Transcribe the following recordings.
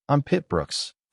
I'm Pitt,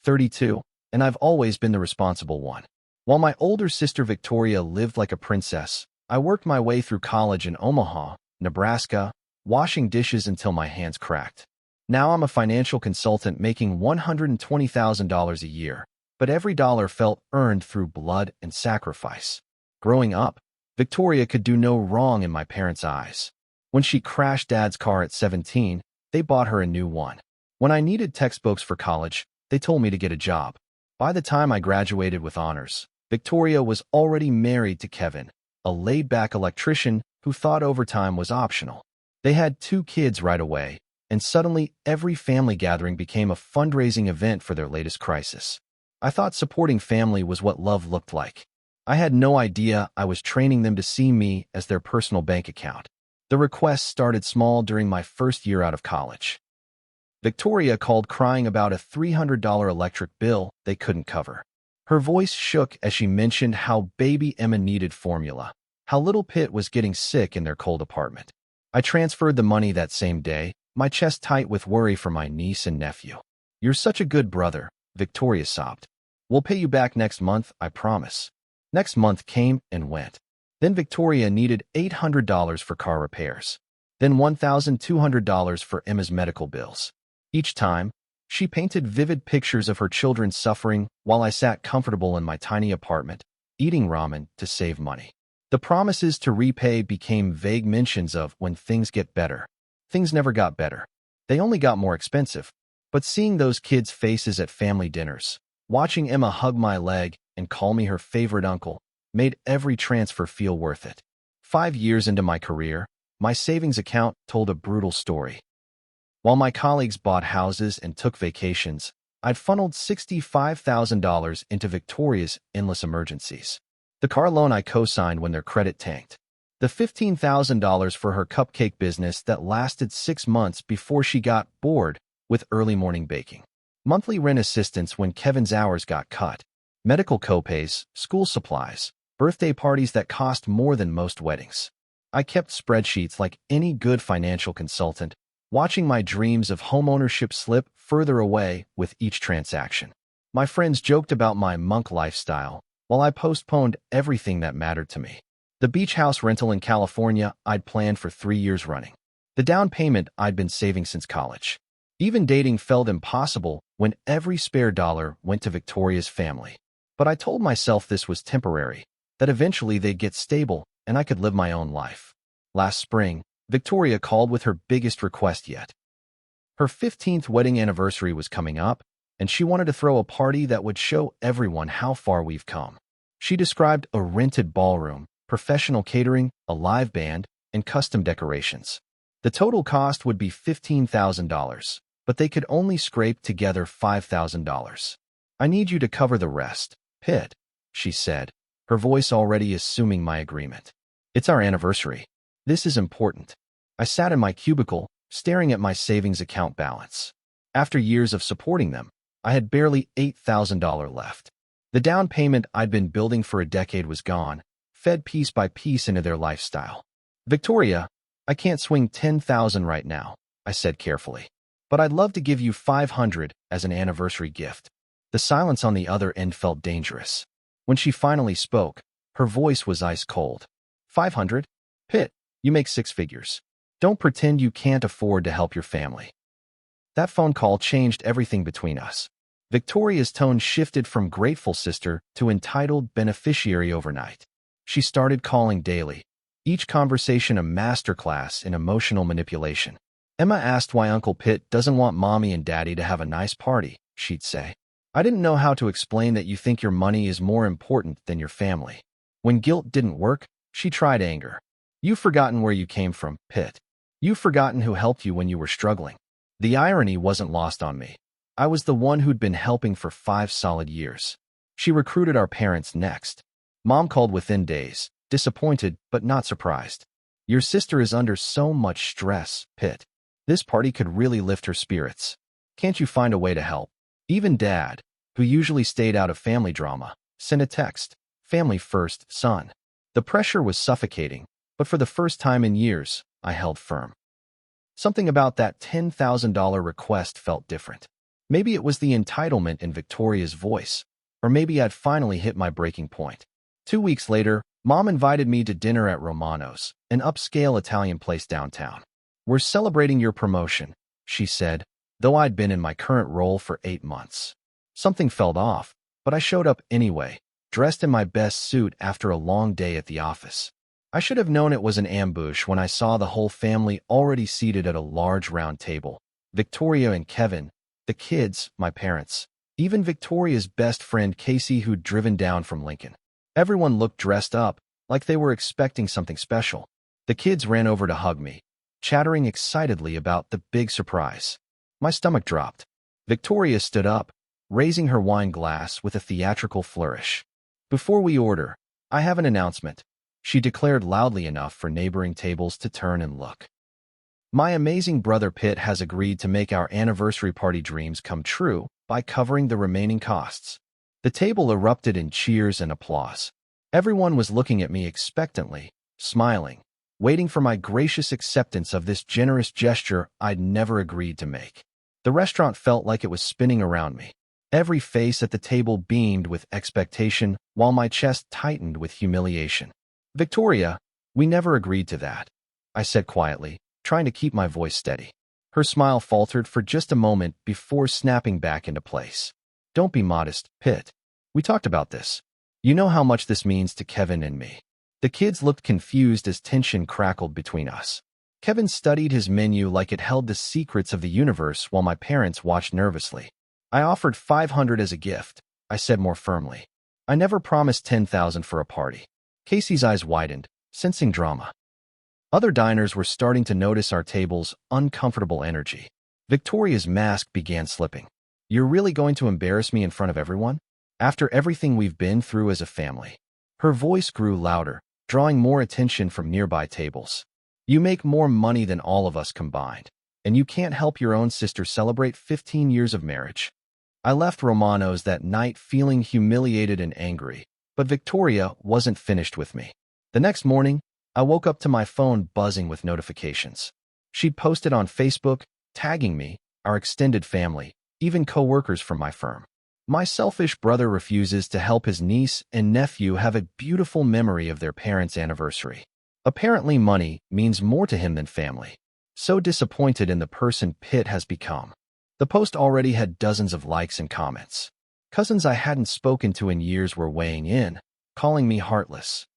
32, and I've always been the responsible one. While my older sister Victoria lived like a princess, I worked my way through college in Omaha, Nebraska, washing dishes until my hands cracked. Now I'm a financial consultant making $120,000 a year, but every dollar felt earned through blood and sacrifice. Growing up, Victoria could do no wrong in my parents' eyes. When she crashed Dad's car at 17, they bought her a new one. When I needed textbooks for college, they told me to get a job. By the time I graduated with honors, Victoria was already married to Kevin, a laid-back electrician who thought overtime was optional. They had 2 kids right away, and suddenly every family gathering became a fundraising event for their latest crisis. I thought supporting family was what love looked like. I had no idea I was training them to see me as their personal bank account. The requests started small during my first year out of college. Victoria called crying about a $300 electric bill they couldn't cover. Her voice shook as she mentioned how baby Emma needed formula, how little Pitt was getting sick in their cold apartment. I transferred the money that same day, my chest tight with worry for my niece and nephew. "You're such a good brother," Victoria sobbed. "We'll pay you back next month, I promise." Next month came and went. Then Victoria needed $800 for car repairs. Then $1,200 for Emma's medical bills. Each time, she painted vivid pictures of her children suffering while I sat comfortable in my tiny apartment, eating ramen to save money. The promises to repay became vague mentions of when things get better. Things never got better. They only got more expensive. But seeing those kids' faces at family dinners, watching Emma hug my leg and call me her favorite uncle, made every transfer feel worth it. 5 years into my career, my savings account told a brutal story. While my colleagues bought houses and took vacations, I'd funneled $65,000 into Victoria's endless emergencies. The car loan I co-signed when their credit tanked. The $15,000 for her cupcake business that lasted 6 months before she got bored with early morning baking. Monthly rent assistance when Kevin's hours got cut. Medical copays, school supplies, birthday parties that cost more than most weddings. I kept spreadsheets like any good financial consultant, watching my dreams of homeownership slip further away with each transaction. My friends joked about my monk lifestyle, while I postponed everything that mattered to me. The beach house rental in California I'd planned for 3 years running. The down payment I'd been saving since college. Even dating felt impossible when every spare dollar went to Victoria's family. But I told myself this was temporary, that eventually they'd get stable and I could live my own life. Last spring, Victoria called with her biggest request yet. Her 15th wedding anniversary was coming up, and she wanted to throw a party that would show everyone how far we've come. She described a rented ballroom, professional catering, a live band, and custom decorations. The total cost would be $15,000, but they could only scrape together $5,000. "I need you to cover the rest, Pitt," she said, her voice already assuming my agreement. "It's our anniversary. This is important." I sat in my cubicle, staring at my savings account balance. After years of supporting them, I had barely $8,000 left. The down payment I'd been building for a decade was gone, fed piece by piece into their lifestyle. "Victoria, I can't swing $10,000 right now," I said carefully. "But I'd love to give you $500 as an anniversary gift." The silence on the other end felt dangerous. When she finally spoke, her voice was ice cold. "500? Pitt, you make 6 figures. Don't pretend you can't afford to help your family." That phone call changed everything between us. Victoria's tone shifted from grateful sister to entitled beneficiary overnight. She started calling daily, each conversation a masterclass in emotional manipulation. "Emma asked why Uncle Pitt doesn't want Mommy and Daddy to have a nice party," she'd say. "I didn't know how to explain that you think your money is more important than your family." When guilt didn't work, she tried anger. "You've forgotten where you came from, Pitt. You've forgotten who helped you when you were struggling." The irony wasn't lost on me. I was the one who'd been helping for 5 solid years. She recruited our parents next. Mom called within days, disappointed but not surprised. "Your sister is under so much stress, Pitt. This party could really lift her spirits. Can't you find a way to help?" Even Dad, who usually stayed out of family drama, sent a text, "Family first, son." The pressure was suffocating, but for the first time in years, I held firm. Something about that $10,000 request felt different. Maybe it was the entitlement in Victoria's voice, or maybe I'd finally hit my breaking point. 2 weeks later, Mom invited me to dinner at Romano's, an upscale Italian place downtown. "We're celebrating your promotion," she said, though I'd been in my current role for 8 months. Something felt off, but I showed up anyway, dressed in my best suit after a long day at the office. I should have known it was an ambush when I saw the whole family already seated at a large round table. Victoria and Kevin, the kids, my parents, even Victoria's best friend Casey, who'd driven down from Lincoln. Everyone looked dressed up, like they were expecting something special. The kids ran over to hug me, chattering excitedly about the big surprise. My stomach dropped. Victoria stood up, raising her wine glass with a theatrical flourish. "Before we order, I have an announcement," she declared loudly enough for neighboring tables to turn and look. "My amazing brother Pitt has agreed to make our anniversary party dreams come true by covering the remaining costs." The table erupted in cheers and applause. Everyone was looking at me expectantly, smiling, waiting for my gracious acceptance of this generous gesture I'd never agreed to make. The restaurant felt like it was spinning around me. Every face at the table beamed with expectation, while my chest tightened with humiliation. "Victoria, we never agreed to that," I said quietly, trying to keep my voice steady. Her smile faltered for just a moment before snapping back into place. "Don't be modest, Pitt. We talked about this. You know how much this means to Kevin and me." The kids looked confused as tension crackled between us. Kevin studied his menu like it held the secrets of the universe while my parents watched nervously. "I offered $500 as a gift," I said more firmly. "I never promised $10,000 for a party." Casey's eyes widened, sensing drama. Other diners were starting to notice our table's uncomfortable energy. Victoria's mask began slipping. "You're really going to embarrass me in front of everyone? After everything we've been through as a family?" Her voice grew louder, drawing more attention from nearby tables. "You make more money than all of us combined, and you can't help your own sister celebrate 15 years of marriage." I left Romano's that night feeling humiliated and angry, but Victoria wasn't finished with me. The next morning, I woke up to my phone buzzing with notifications. She'd posted on Facebook, tagging me, our extended family, even co-workers from my firm. "My selfish brother refuses to help his niece and nephew have a beautiful memory of their parents' anniversary. Apparently money means more to him than family. So disappointed in the person Pitt has become." The post already had dozens of likes and comments. Cousins I hadn't spoken to in years were weighing in, calling me heartless.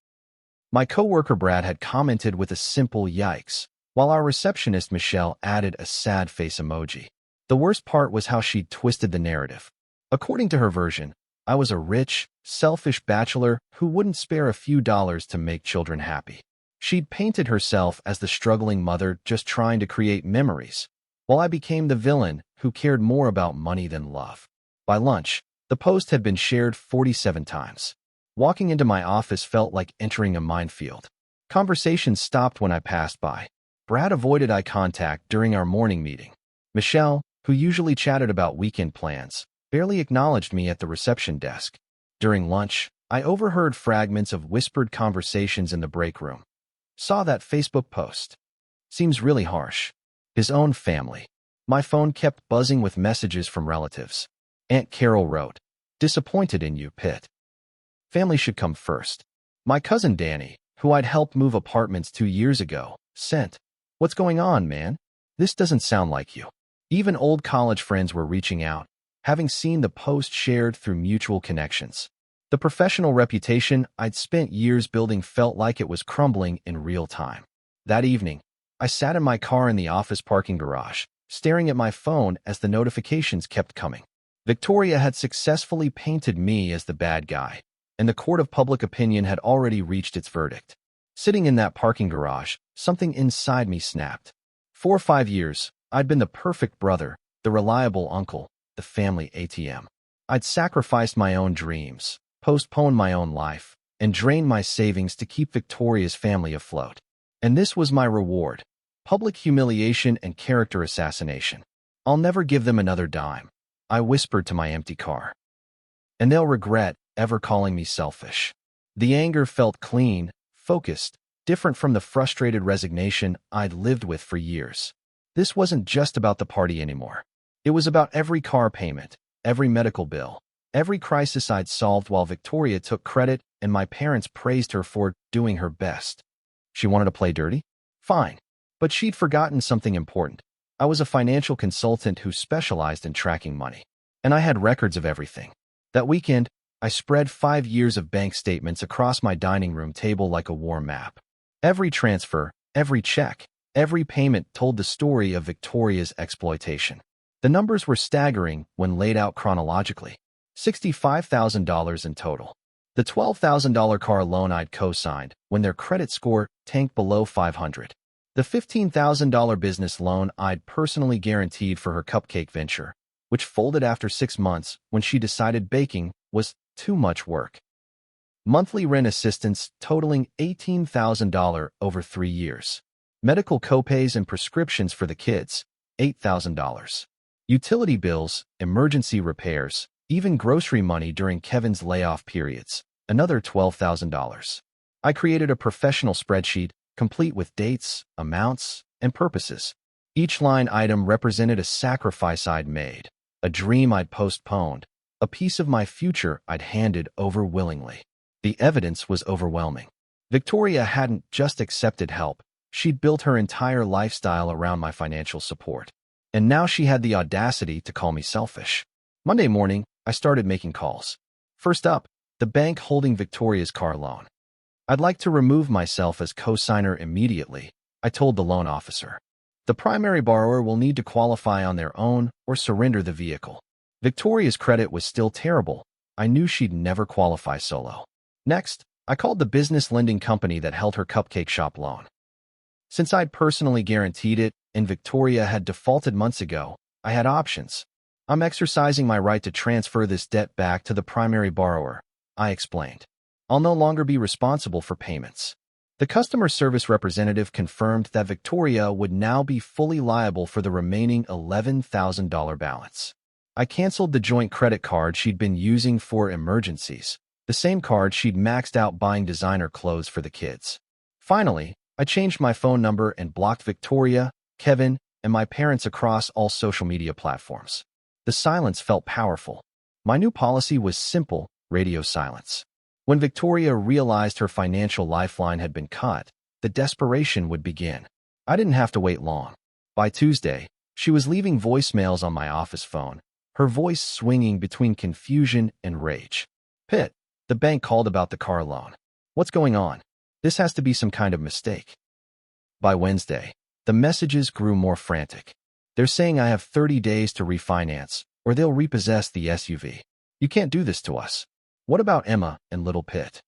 My coworker Brad had commented with a simple yikes, while our receptionist Michelle added a sad face emoji. The worst part was how she'd twisted the narrative. According to her version, I was a rich, selfish bachelor who wouldn't spare a few dollars to make children happy. She'd painted herself as the struggling mother just trying to create memories, while I became the villain who cared more about money than love. By lunch, the post had been shared 47 times. Walking into my office felt like entering a minefield. Conversations stopped when I passed by. Brad avoided eye contact during our morning meeting. Michelle, who usually chatted about weekend plans, barely acknowledged me at the reception desk. During lunch, I overheard fragments of whispered conversations in the break room. "Saw that Facebook post. Seems really harsh. His own family." My phone kept buzzing with messages from relatives. Aunt Carol wrote, "Disappointed in you, Pitt. Family should come first." My cousin Danny, who I'd helped move apartments 2 years ago, sent, "What's going on, man? This doesn't sound like you." Even old college friends were reaching out, having seen the post shared through mutual connections. The professional reputation I'd spent years building felt like it was crumbling in real time. That evening, I sat in my car in the office parking garage, staring at my phone as the notifications kept coming. Victoria had successfully painted me as the bad guy, and the court of public opinion had already reached its verdict. Sitting in that parking garage, something inside me snapped. 4 or 5 years, I'd been the perfect brother, the reliable uncle, the family ATM. I'd sacrificed my own dreams, postponed my own life, and drained my savings to keep Victoria's family afloat. And this was my reward: public humiliation and character assassination. "I'll never give them another dime," I whispered to my empty car. "And they'll regret ever calling me selfish." The anger felt clean, focused, different from the frustrated resignation I'd lived with for years. This wasn't just about the party anymore. It was about every car payment, every medical bill, every crisis I'd solved while Victoria took credit and my parents praised her for doing her best. She wanted to play dirty? Fine. But she'd forgotten something important. I was a financial consultant who specialized in tracking money, and I had records of everything. That weekend, I spread 5 years of bank statements across my dining room table like a war map. Every transfer, every check, every payment told the story of Victoria's exploitation. The numbers were staggering when laid out chronologically. $65,000 in total. The $12,000 car loan I'd co-signed when their credit score tanked below 500. The $15,000 business loan I'd personally guaranteed for her cupcake venture, which folded after 6 months when she decided baking was too much work. Monthly rent assistance totaling $18,000 over 3 years. Medical copays and prescriptions for the kids, $8,000. Utility bills, emergency repairs, even grocery money during Kevin's layoff periods, another $12,000. I created a professional spreadsheet, complete with dates, amounts, and purposes. Each line item represented a sacrifice I'd made, a dream I'd postponed, a piece of my future I'd handed over willingly. The evidence was overwhelming. Victoria hadn't just accepted help, she'd built her entire lifestyle around my financial support. And now she had the audacity to call me selfish. Monday morning, I started making calls. First up, the bank holding Victoria's car loan. I'd like to remove myself as co-signer immediately, I told the loan officer. The primary borrower will need to qualify on their own or surrender the vehicle. Victoria's credit was still terrible. I knew she'd never qualify solo. Next, I called the business lending company that held her cupcake shop loan. Since I'd personally guaranteed it and Victoria had defaulted months ago, I had options. I'm exercising my right to transfer this debt back to the primary borrower, I explained. I'll no longer be responsible for payments. The customer service representative confirmed that Victoria would now be fully liable for the remaining $11,000 balance. I canceled the joint credit card she'd been using for emergencies, the same card she'd maxed out buying designer clothes for the kids. Finally, I changed my phone number and blocked Victoria, Kevin, and my parents across all social media platforms. The silence felt powerful. My new policy was simple: radio silence. When Victoria realized her financial lifeline had been cut, the desperation would begin. I didn't have to wait long. By Tuesday, she was leaving voicemails on my office phone, her voice swinging between confusion and rage. Pitt, the bank called about the car loan. What's going on? This has to be some kind of mistake. By Wednesday, the messages grew more frantic. They're saying I have 30 days to refinance, or they'll repossess the SUV. You can't do this to us. What about Emma and little Pitt?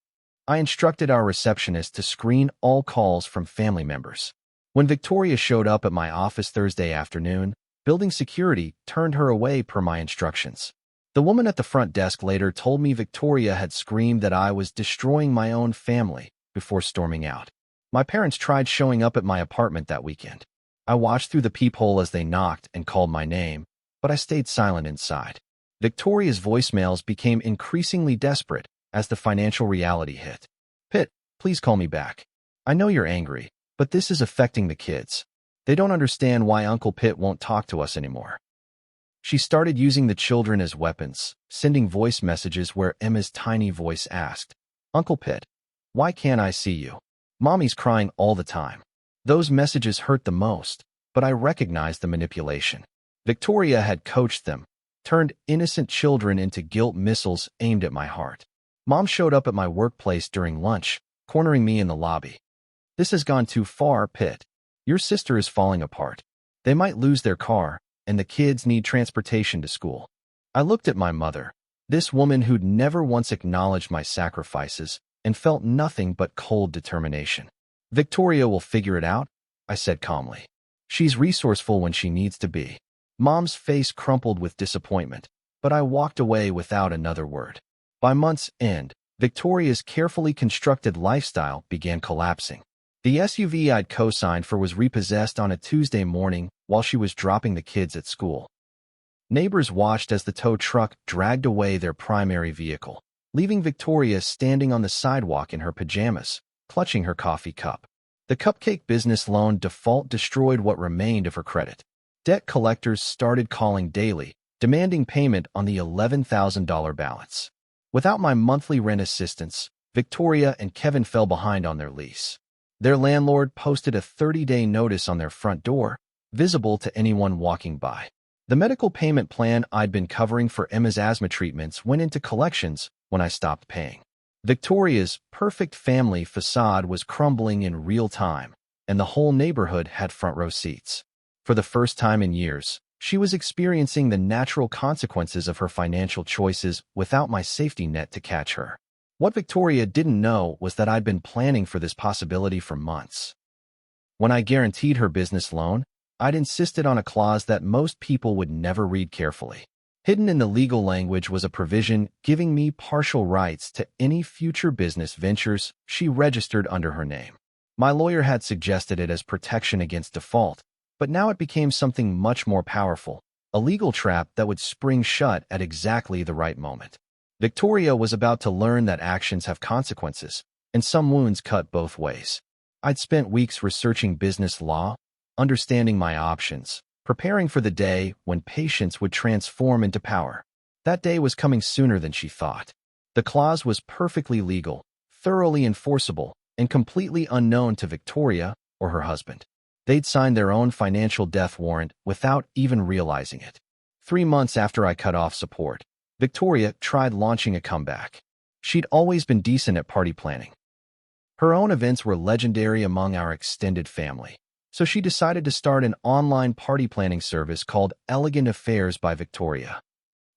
I instructed our receptionist to screen all calls from family members. When Victoria showed up at my office Thursday afternoon, building security turned her away per my instructions. The woman at the front desk later told me Victoria had screamed that I was destroying my own family before storming out. My parents tried showing up at my apartment that weekend. I watched through the peephole as they knocked and called my name, but I stayed silent inside. Victoria's voicemails became increasingly desperate as the financial reality hit. Pitt, please call me back. I know you're angry, but this is affecting the kids. They don't understand why Uncle Pitt won't talk to us anymore. She started using the children as weapons, sending voice messages where Emma's tiny voice asked, "Uncle Pitt, why can't I see you? Mommy's crying all the time." Those messages hurt the most, but I recognized the manipulation. Victoria had coached them, turned innocent children into guilt missiles aimed at my heart. Mom showed up at my workplace during lunch, cornering me in the lobby. "This has gone too far, Pitt. Your sister is falling apart. They might lose their car, and the kids need transportation to school." I looked at my mother, this woman who'd never once acknowledged my sacrifices and felt nothing but cold determination. "Victoria will figure it out," I said calmly. "She's resourceful when she needs to be." Mom's face crumpled with disappointment, but I walked away without another word. By month's end, Victoria's carefully constructed lifestyle began collapsing. The SUV I'd co-signed for was repossessed on a Tuesday morning while she was dropping the kids at school. Neighbors watched as the tow truck dragged away their primary vehicle, leaving Victoria standing on the sidewalk in her pajamas, clutching her coffee cup. The cupcake business loan default destroyed what remained of her credit. Debt collectors started calling daily, demanding payment on the $11,000 balance. Without my monthly rent assistance, Victoria and Kevin fell behind on their lease. Their landlord posted a 30-day notice on their front door, visible to anyone walking by. The medical payment plan I'd been covering for Emma's asthma treatments went into collections when I stopped paying. Victoria's perfect family facade was crumbling in real time, and the whole neighborhood had front-row seats. For the first time in years, she was experiencing the natural consequences of her financial choices without my safety net to catch her. What Victoria didn't know was that I'd been planning for this possibility for months. When I guaranteed her business loan, I'd insisted on a clause that most people would never read carefully. Hidden in the legal language was a provision giving me partial rights to any future business ventures she registered under her name. My lawyer had suggested it as protection against default, but now it became something much more powerful, a legal trap that would spring shut at exactly the right moment. Victoria was about to learn that actions have consequences, and some wounds cut both ways. I'd spent weeks researching business law, understanding my options, preparing for the day when patience would transform into power. That day was coming sooner than she thought. The clause was perfectly legal, thoroughly enforceable, and completely unknown to Victoria or her husband. They'd signed their own financial death warrant without even realizing it. 3 months after I cut off support, Victoria tried launching a comeback. She'd always been decent at party planning. Her own events were legendary among our extended family, so she decided to start an online party planning service called Elegant Affairs by Victoria.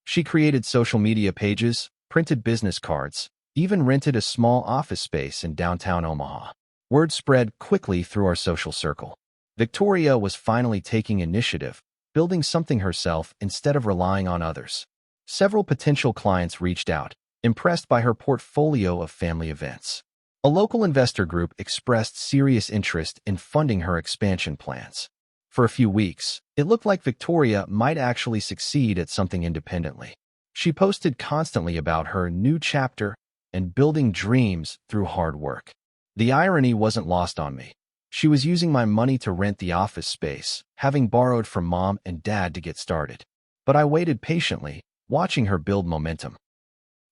She created social media pages, printed business cards, even rented a small office space in downtown Omaha. Word spread quickly through our social circle. Victoria was finally taking initiative, building something herself instead of relying on others. Several potential clients reached out, impressed by her portfolio of family events. A local investor group expressed serious interest in funding her expansion plans. For a few weeks, it looked like Victoria might actually succeed at something independently. She posted constantly about her new chapter and building dreams through hard work. The irony wasn't lost on me. She was using my money to rent the office space, having borrowed from mom and dad to get started. But I waited patiently, watching her build momentum.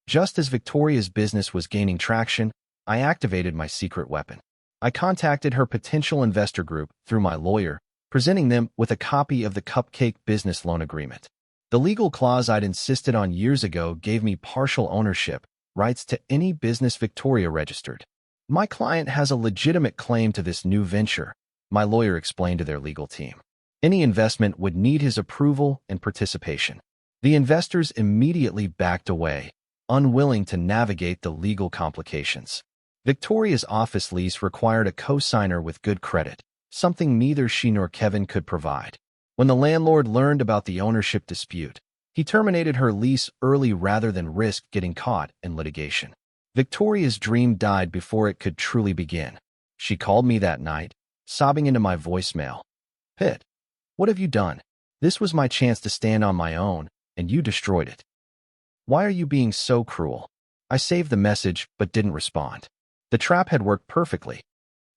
Just as Victoria's business was gaining traction, I activated my secret weapon. I contacted her potential investor group through my lawyer, presenting them with a copy of the Cupcake Business Loan Agreement. The legal clause I'd insisted on years ago gave me partial ownership, rights to any business Victoria registered. My client has a legitimate claim to this new venture, my lawyer explained to their legal team. Any investment would need his approval and participation. The investors immediately backed away, unwilling to navigate the legal complications. Victoria's office lease required a co-signer with good credit, something neither she nor Kevin could provide. When the landlord learned about the ownership dispute, he terminated her lease early rather than risk getting caught in litigation. Victoria's dream died before it could truly begin. She called me that night, sobbing into my voicemail. "Pitt, what have you done? This was my chance to stand on my own, and you destroyed it. Why are you being so cruel?" I saved the message but didn't respond. The trap had worked perfectly.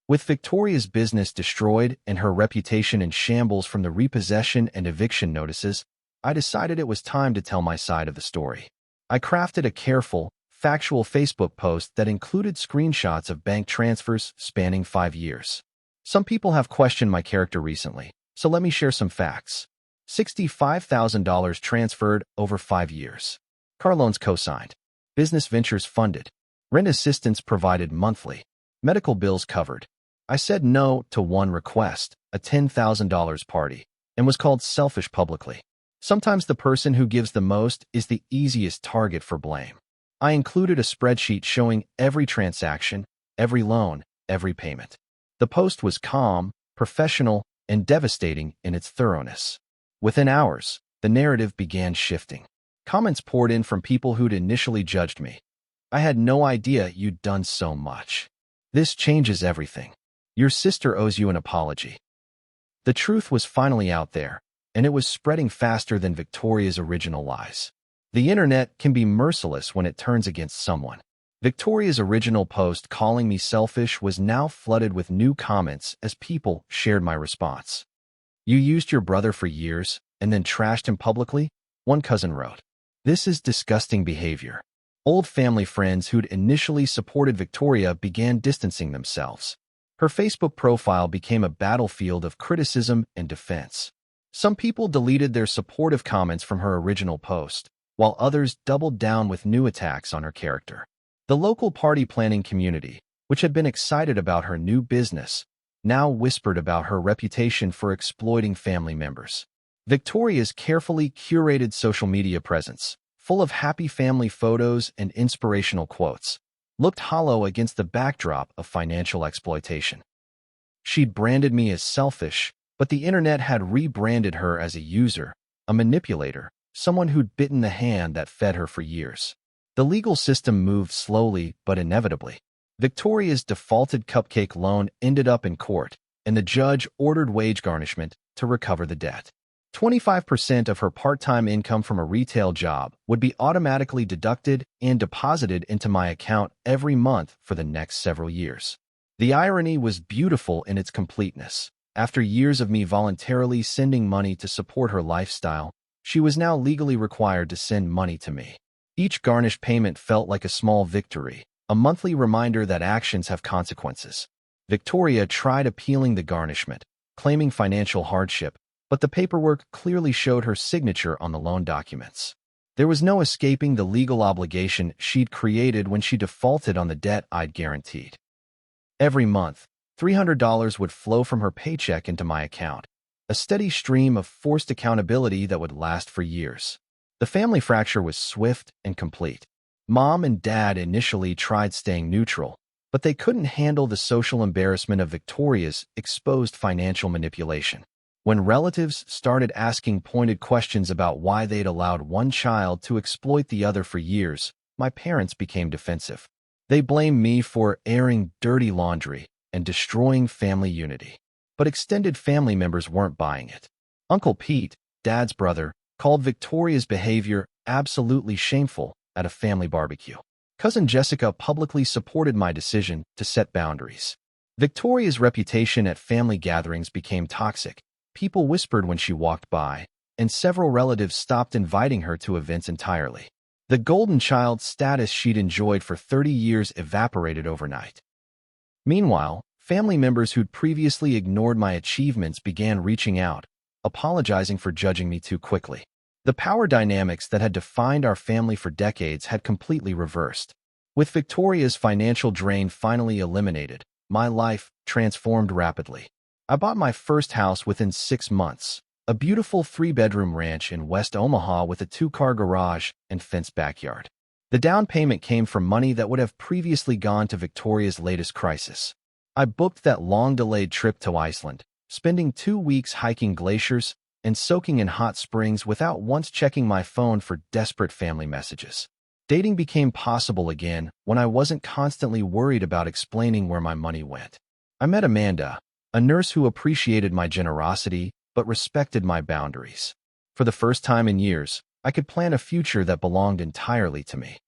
With Victoria's business destroyed and her reputation in shambles from the repossession and eviction notices, I decided it was time to tell my side of the story. I crafted a careful, factual Facebook post that included screenshots of bank transfers spanning 5 years. Some people have questioned my character recently, so let me share some facts. $65,000 transferred over 5 years. Car loans co-signed. Business ventures funded. Rent assistance provided monthly. Medical bills covered. I said no to one request, a $10,000 party, and was called selfish publicly. Sometimes the person who gives the most is the easiest target for blame. I included a spreadsheet showing every transaction, every loan, every payment. The post was calm, professional, and devastating in its thoroughness. Within hours, the narrative began shifting. Comments poured in from people who'd initially judged me. "I had no idea you'd done so much. This changes everything. Your sister owes you an apology." The truth was finally out there, and it was spreading faster than Victoria's original lies. The internet can be merciless when it turns against someone. Victoria's original post calling me selfish was now flooded with new comments as people shared my response. You used your brother for years and then trashed him publicly? One cousin wrote. This is disgusting behavior. Old family friends who'd initially supported Victoria began distancing themselves. Her Facebook profile became a battlefield of criticism and defense. Some people deleted their supportive comments from her original post, while others doubled down with new attacks on her character. The local party planning community, which had been excited about her new business, now whispered about her reputation for exploiting family members. Victoria's carefully curated social media presence, full of happy family photos and inspirational quotes, looked hollow against the backdrop of financial exploitation. She'd branded me as selfish, but the internet had rebranded her as a user, a manipulator, someone who'd bitten the hand that fed her for years. The legal system moved slowly but inevitably. Victoria's defaulted cupcake loan ended up in court, and the judge ordered wage garnishment to recover the debt. 25% of her part-time income from a retail job would be automatically deducted and deposited into my account every month for the next several years. The irony was beautiful in its completeness. After years of me voluntarily sending money to support her lifestyle, she was now legally required to send money to me. Each garnished payment felt like a small victory, a monthly reminder that actions have consequences. Victoria tried appealing the garnishment, claiming financial hardship, but the paperwork clearly showed her signature on the loan documents. There was no escaping the legal obligation she'd created when she defaulted on the debt I'd guaranteed. Every month, $300 would flow from her paycheck into my account, a steady stream of forced accountability that would last for years. The family fracture was swift and complete. Mom and Dad initially tried staying neutral, but they couldn't handle the social embarrassment of Victoria's exposed financial manipulation. When relatives started asking pointed questions about why they'd allowed one child to exploit the other for years, my parents became defensive. They blamed me for airing dirty laundry and destroying family unity. But extended family members weren't buying it. Uncle Pete, Dad's brother, called Victoria's behavior absolutely shameful at a family barbecue. Cousin Jessica publicly supported my decision to set boundaries. Victoria's reputation at family gatherings became toxic. People whispered when she walked by, and several relatives stopped inviting her to events entirely. The golden child status she'd enjoyed for 30 years evaporated overnight. Meanwhile, family members who'd previously ignored my achievements began reaching out, apologizing for judging me too quickly. The power dynamics that had defined our family for decades had completely reversed. With Victoria's financial drain finally eliminated, my life transformed rapidly. I bought my first house within 6 months, a beautiful 3-bedroom ranch in West Omaha with a 2-car garage and fenced backyard. The down payment came from money that would have previously gone to Victoria's latest crisis. I booked that long-delayed trip to Iceland, spending 2 weeks hiking glaciers and soaking in hot springs without once checking my phone for desperate family messages. Dating became possible again when I wasn't constantly worried about explaining where my money went. I met Amanda, a nurse who appreciated my generosity but respected my boundaries. For the first time in years, I could plan a future that belonged entirely to me.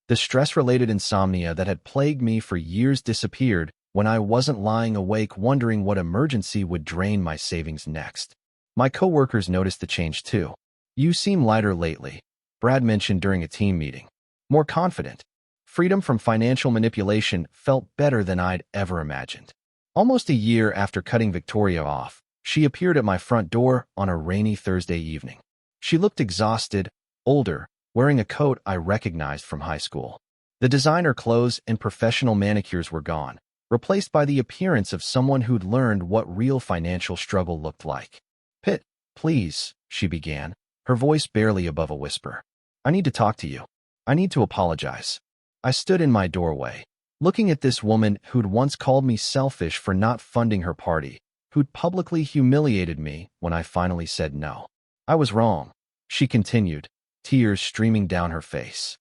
The stress-related insomnia that had plagued me for years disappeared when I wasn't lying awake wondering what emergency would drain my savings next. My coworkers noticed the change too. "You seem lighter lately," Brad mentioned during a team meeting. "More confident." Freedom from financial manipulation felt better than I'd ever imagined. Almost a year after cutting Victoria off, she appeared at my front door on a rainy Thursday evening. She looked exhausted, older, wearing a coat I recognized from high school. The designer clothes and professional manicures were gone, replaced by the appearance of someone who'd learned what real financial struggle looked like. "Pitt, please," she began, her voice barely above a whisper. "I need to talk to you. I need to apologize." I stood in my doorway, looking at this woman who'd once called me selfish for not funding her party, who'd publicly humiliated me when I finally said no. "I was wrong," she continued, tears streaming down her face.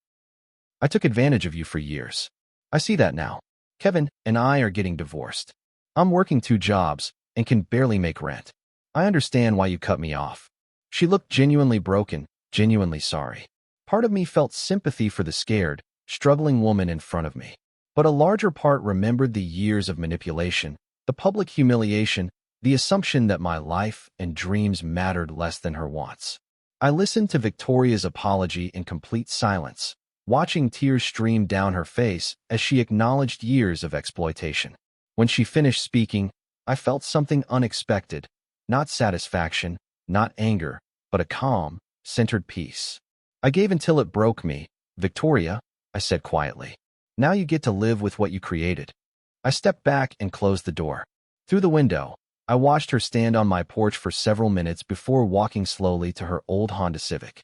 "I took advantage of you for years. I see that now. Kevin and I are getting divorced. I'm working 2 jobs and can barely make rent. I understand why you cut me off." She looked genuinely broken, genuinely sorry. Part of me felt sympathy for the scared, struggling woman in front of me. But a larger part remembered the years of manipulation, the public humiliation, the assumption that my life and dreams mattered less than her wants. I listened to Victoria's apology in complete silence, watching tears stream down her face as she acknowledged years of exploitation. When she finished speaking, I felt something unexpected, not satisfaction, not anger, but a calm, centered peace. I gave until it broke me. Victoria, I said quietly. Now you get to live with what you created. I stepped back and closed the door. Through the window, I watched her stand on my porch for several minutes before walking slowly to her old Honda Civic.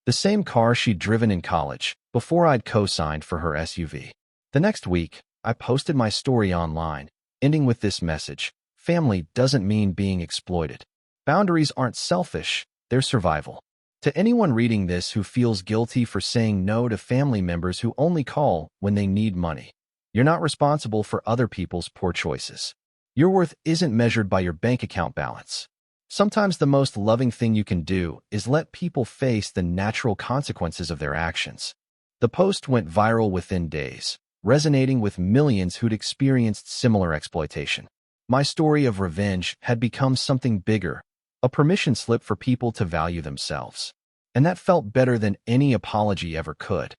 The same car she'd driven in college, before I'd co-signed for her SUV. The next week, I posted my story online, ending with this message: family doesn't mean being exploited. Boundaries aren't selfish, they're survival. To anyone reading this who feels guilty for saying no to family members who only call when they need money, you're not responsible for other people's poor choices. Your worth isn't measured by your bank account balance. Sometimes the most loving thing you can do is let people face the natural consequences of their actions. The post went viral within days, resonating with millions who'd experienced similar exploitation. My story of revenge had become something bigger, a permission slip for people to value themselves. And that felt better than any apology ever could.